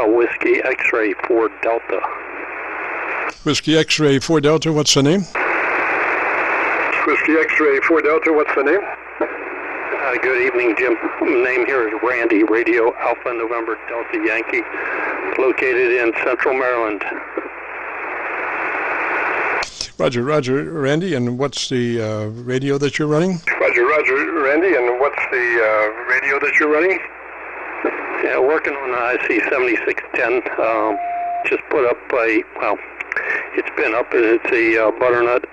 Whiskey X-Ray 4 Delta. Whiskey X-Ray 4 Delta, what's the name? Whiskey X-Ray 4 Delta, what's the name? Good evening, Jim. Name here is Randy, Radio Alpha November Delta Yankee, located in Central Maryland. Roger, Randy, and what's the radio that you're running? Roger, Randy, and what's the radio that you're running? Yeah, working on an IC7610. Just put up it's been up. It's a butternut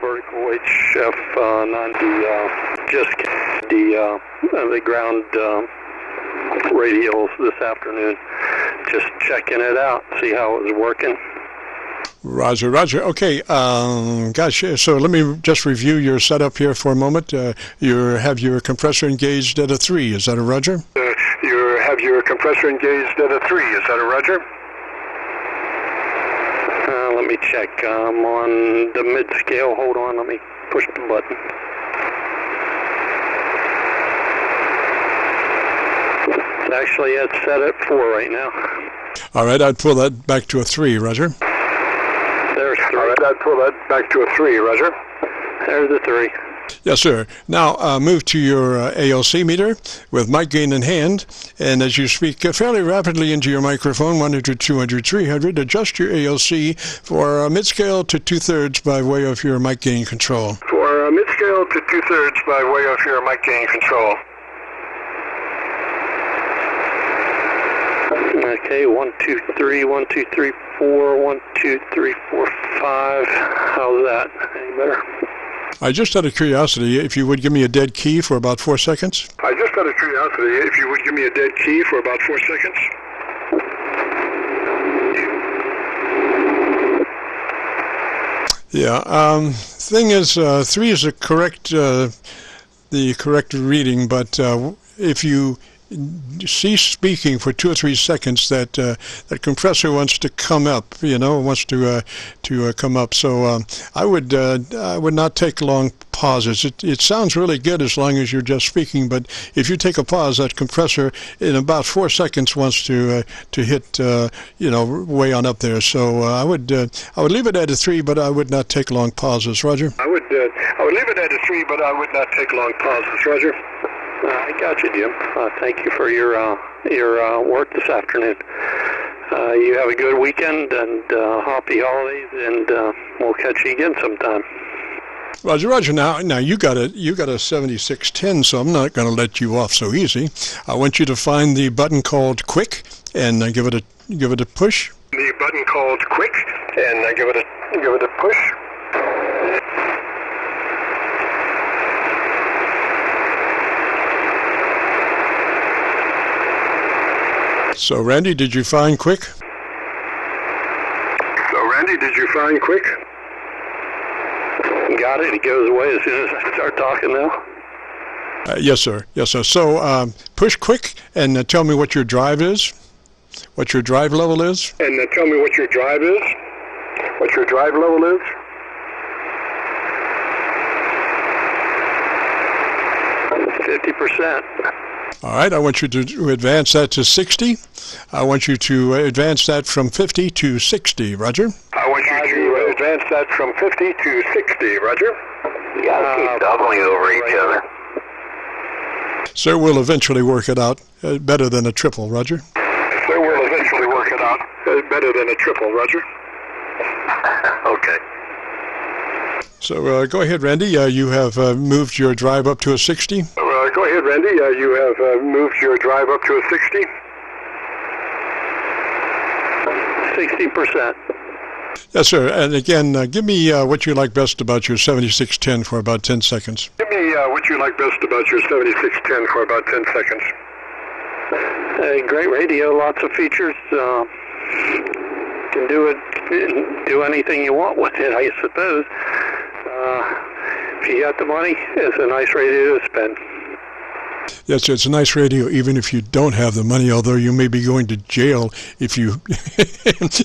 vertical HF90. Just the ground radials this afternoon. Just checking it out, see how it was working. Roger. Okay, gosh, so let me just review your setup here for a moment. You have your compressor engaged at a 3. Is that a Roger? You have your compressor engaged at a 3. Is that a Roger? Let me check. I'm on the mid-scale. Hold on. Let me push the button. It's actually it's set at 4 right now. All right, I'd pull that back to a 3, Roger. There's 3. All right, I'd pull that back to a 3, Roger. There's the 3. Yes, sir. Now move to your ALC meter with mic gain in hand, and as you speak fairly rapidly into your microphone, 100, 200, 300, adjust your ALC for mid-scale to 2/3 by way of your mic gain control. For mid-scale to 2/3 by way of your mic gain control. Okay, 1, 2, 3, 1, 2, 3, 4, 1, 2, 3, 4, 5. How's that? Any better? I just out of curiosity, if you would give me a dead key for about 4 seconds. I just out of curiosity, if you would give me a dead key for about 4 seconds. Yeah. Thing is, 3 is the correct reading, but if you cease speaking for 2 or 3 seconds, that compressor wants to come up, wants to come up. So I would not take long pauses. It sounds really good as long as you're just speaking, but if you take a pause, that compressor in about 4 seconds wants to hit way on up there. So I would leave it at a 3, but I would not take long pauses. Roger. I would leave it at a 3, but I would not take long pauses. Roger. I got you, Jim. Thank you for your work this afternoon. You have a good weekend and happy holidays, and we'll catch you again sometime. Roger. Now you got a 7610, so I'm not going to let you off so easy. I want you to find the button called Quick and give it a push. The button called Quick and give it a push. So, Randy, did you find Quick? Got it. It goes away as soon as I start talking now. Yes, sir. So, push Quick and tell me what your drive is, what your drive level is. And tell me what your drive is, what your drive level is. 50%. All right, I want you to advance that to 60. I want you to advance that from 50 to 60, Roger. I want you to advance that from 50 to 60, Roger. You gotta keep doubling over each other. Sir, we'll eventually work it out better than a triple, Roger. Sir, we'll eventually work it out better than a triple, Roger. Okay. So go ahead, Randy. You have moved your drive up to a 60. Go ahead, Randy. You have moved your drive up to a 60. 60%. Yes, sir. And again, give me what you like best about your 7610 for about 10 seconds. Give me what you like best about your 7610 for about 10 seconds. Great radio, lots of features. Can do anything you want with it, I suppose. If you got the money, it's a nice radio to spend. Yes, it's a nice radio, even if you don't have the money, although you may be going to jail if you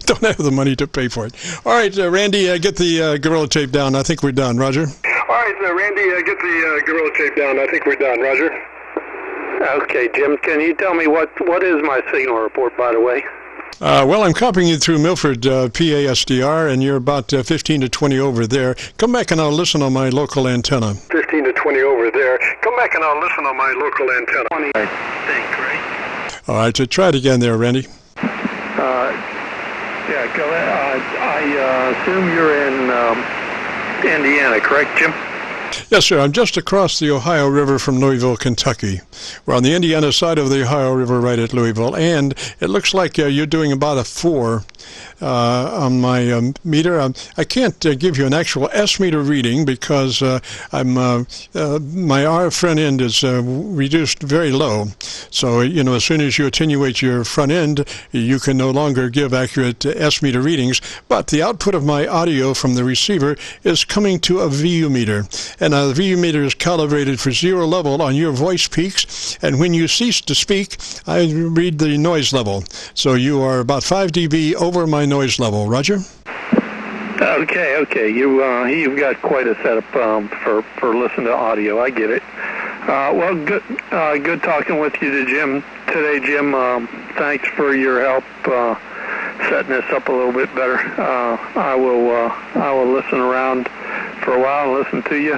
don't have the money to pay for it. All right, Randy, get the Gorilla Tape down. I think we're done, Roger. All right, Randy, get the Gorilla Tape down. I think we're done, Roger. Okay, Jim, can you tell me what is my signal report, by the way? Well, I'm copying you through Milford PASDR, and you're about 15 to 20 over there. Come back and I'll listen on my local antenna. 15 to 20 over there. Come back and I'll listen on my local antenna. 20, I think, right? All right, so try it again there, Randy. Yeah, go ahead. I assume you're in Indiana, correct, Jim? Yes, sir. I'm just across the Ohio River from Louisville, Kentucky. We're on the Indiana side of the Ohio River right at Louisville, and it looks like you're doing about a 4 on my meter. I can't give you an actual S-meter reading because my RF front end is reduced very low. So, as soon as you attenuate your front end, you can no longer give accurate S-meter readings, but the output of my audio from the receiver is coming to a VU meter. And the VU meter is calibrated for 0 level on your voice peaks, and when you cease to speak, I read the noise level. So you are about 5 dB over my noise level. Roger? Okay. You've got quite a setup for listening to audio. I get it. Well, good talking with you today, Jim. Thanks for your help setting this up a little bit better. I will listen around for a while and listen to you.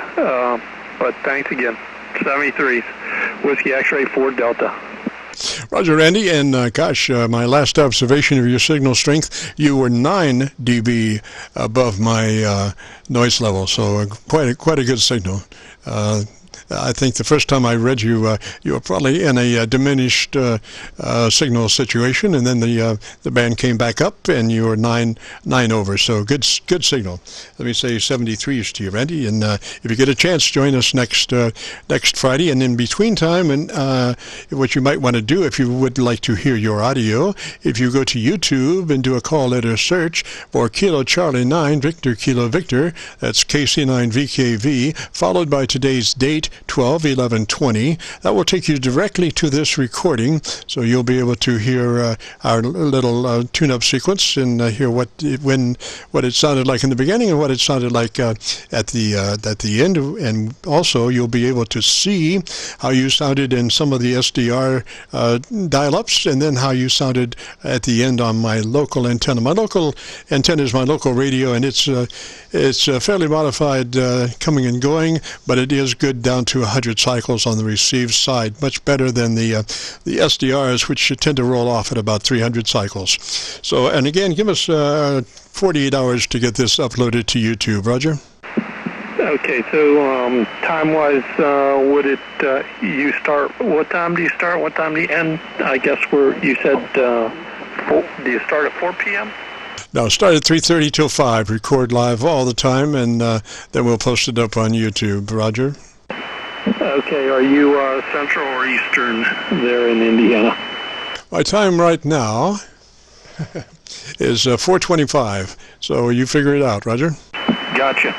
But thanks again. 73's Whiskey X-Ray 4 Delta. Roger, Randy, and my last observation of your signal strength, you were 9 dB above my noise level, so quite a good signal. I think the first time I read you, you were probably in a diminished signal situation, and then the band came back up, and you were 9 over. So good signal. Let me say 73s to you, Randy. And if you get a chance, join us next Friday. And in between time, and what you might want to do if you would like to hear your audio, if you go to YouTube and do a call letter search for Kilo Charlie 9 Victor Kilo Victor, that's KC9VKV, followed by today's date, 12/11/20. That will take you directly to this recording, so you'll be able to hear our little tune-up sequence and hear what it sounded like in the beginning and what it sounded like at the end. And also, you'll be able to see how you sounded in some of the SDR dial-ups, and then how you sounded at the end on my local antenna. My local antenna is my local radio, and it's fairly modified coming and going, but it is good down to 100 cycles on the received side, much better than the SDRs, which tend to roll off at about 300 cycles. So, and again, give us 48 hours to get this uploaded to YouTube. Roger? Okay, so time-wise, would it, you start, what time do you start, what time do you end? I guess you said, do you start at 4 p.m.? No, start at 3:30 till 5, record live all the time, and then we'll post it up on YouTube. Roger? Okay, are you Central or Eastern there in Indiana? My time right now is 4:25, so you figure it out, Roger? Gotcha.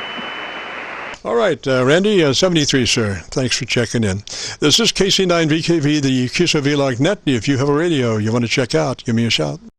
All right, Randy, 73, sir. Thanks for checking in. This is KC9VKV, the Qso-Vlog net. If you have a radio you want to check out, give me a shout.